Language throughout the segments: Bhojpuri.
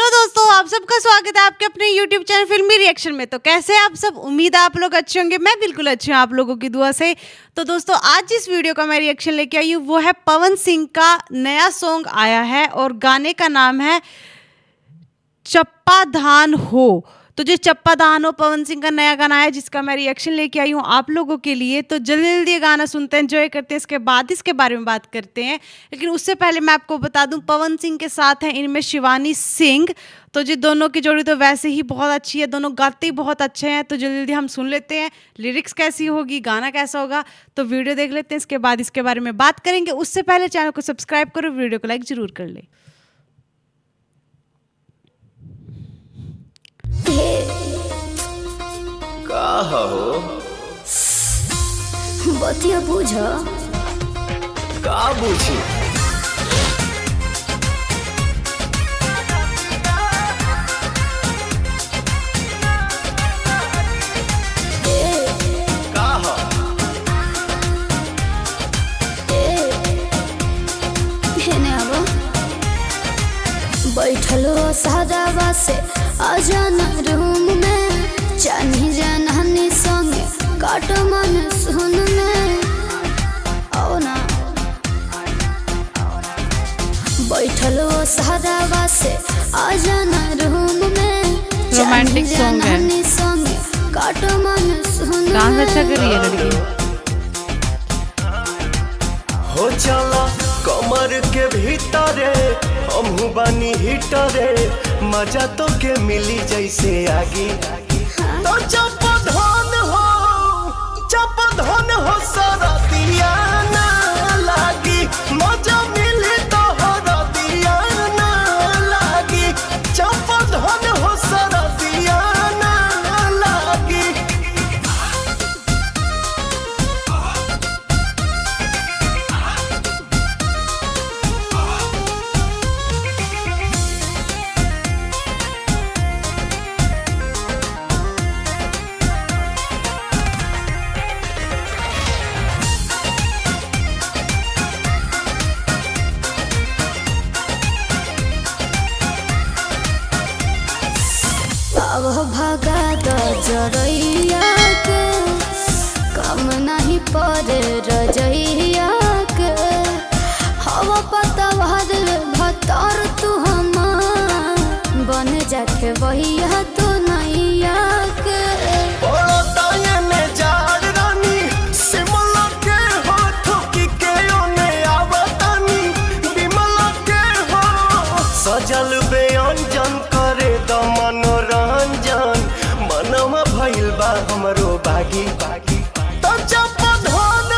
हेलो दोस्तों, आप सबका स्वागत है आपके अपने YouTube चैनल फिल्मी रिएक्शन में। तो कैसे हैं आप सब? उम्मीद है आप लोग अच्छे होंगे। मैं बिल्कुल अच्छी हूँ आप लोगों की दुआ से। तो दोस्तों, आज जिस वीडियो का मैं रिएक्शन लेके आई हूँ वो है पवन सिंह का नया सॉन्ग आया है और गाने का नाम है चप्पा धान हो। तो जो चप्पा धान हो पवन सिंह का नया गाना है जिसका मैं रिएक्शन लेके आई हूँ आप लोगों के लिए। तो जल्दी जल्दी ये गाना सुनते हैं, एंजॉय करते हैं, इसके बाद इसके बारे में बात करते हैं। लेकिन उससे पहले मैं आपको बता दूं, पवन सिंह के साथ हैं इनमें शिवानी सिंह। तो जी दोनों की जोड़ी तो वैसे ही बहुत अच्छी है, दोनों गाते ही बहुत अच्छे हैं। तो जल्दी जल्दी हम सुन लेते हैं लिरिक्स कैसी होगी, गाना कैसा होगा। तो वीडियो देख लेते हैं, इसके बाद इसके बारे में बात करेंगे। उससे पहले चैनल को सब्सक्राइब करो, वीडियो को लाइक जरूर कर ले। का हो बतिया बुझ का बुझी का हो बैठलो सादावा से आजाना रूम में जानी जानहानी संगे काट मन सुन में आओ ना। बैठलो सादावा से आजाना रूम में रोमांटिक सॉन्ग है, संगे काट मन सुन डांस अच्छा कर रही है लड़की। हो चला कमर के भीतरे हमहू बानी हिटरे मजा तो के मिली जैसे आगी। तो चप धन हो सरतिया ना लागी मजा मिली तो हरतिया ना लागी चप धन हो सरतिया ना लागी। अब भगा द जरैया के कम नहीं पड़े रजैया के हवा पता भतर तू हम बन जाके वहिया तो नैया के सजल बेअंजन करे द मनोरंजन मनवा भइल बा हमरो बागी बागी। तो चप धन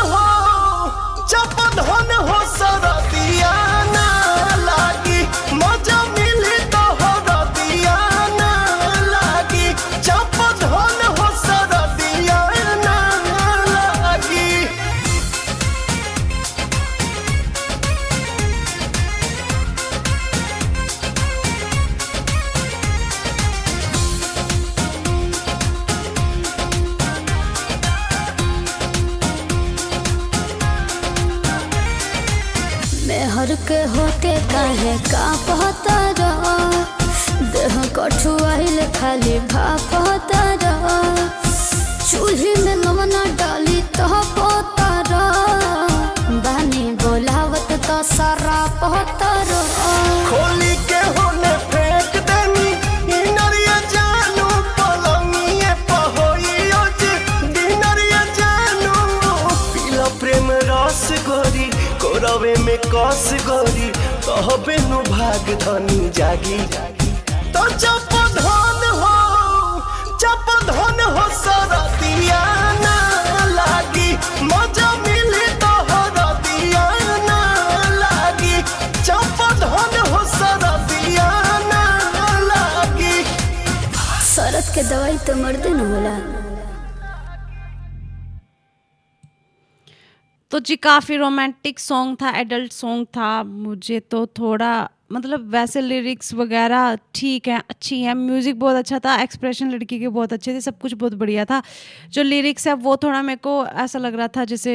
हो सरतिया ना लागी मजा मिली तो हरतिया ना लागी चप धन हो सरतिया ना लागी। मेहर के होके काहे का पता रहा देह कठुआइल खाली भापता रहा चूल्ही में नमना डाली तो पोता रहा बानी बोलावत तो सारा पता रहा खोली के होने फेंक देनी इनरिया जानू पलंगिए पहोइयो जी दिनरिया जानू पीला प्रेम रस गोरी कोरवे में कस गोरी कहबे नु भाग धनी जागी। तो चप धन हो सरतिया ना लागी मजा मिली तो हरतिया ना लागी चप धन हो सरतिया ना लागी। शरत के दवाई तो मर्दे न होला। तो जी काफ़ी रोमांटिक सॉन्ग था, एडल्ट सॉन्ग था। मुझे तो थोड़ा मतलब वैसे लिरिक्स वगैरह ठीक है, अच्छी हैं, म्यूज़िक बहुत अच्छा था, एक्सप्रेशन लड़की के बहुत अच्छे थे, सब कुछ बहुत बढ़िया था। जो लिरिक्स है वो थोड़ा मेरे को ऐसा लग रहा था जैसे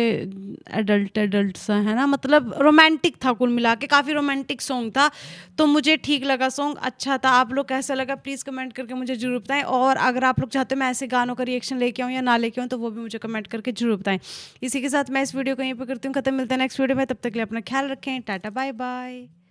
एडल्ट सा है ना, मतलब रोमांटिक था, कुल मिला के काफ़ी रोमांटिक सॉन्ग था, तो मुझे ठीक लगा, सॉन्ग अच्छा था। आप लोग कैसा लगा प्लीज़ कमेंट करके मुझे जरूर बताएं, और अगर आप लोग चाहते हो मैं ऐसे गानों का रिएक्शन लेके आऊँ या ना लेके आऊँ तो वो भी मुझे कमेंट करके जरूर बताएं। इसी के साथ मैं इस वीडियो को यहीं पर करती हूँ ख़त्म, मिलते हैं नेक्स्ट वीडियो में, तब तक के लिए अपना ख्याल रखें, टाटा बाय बाय।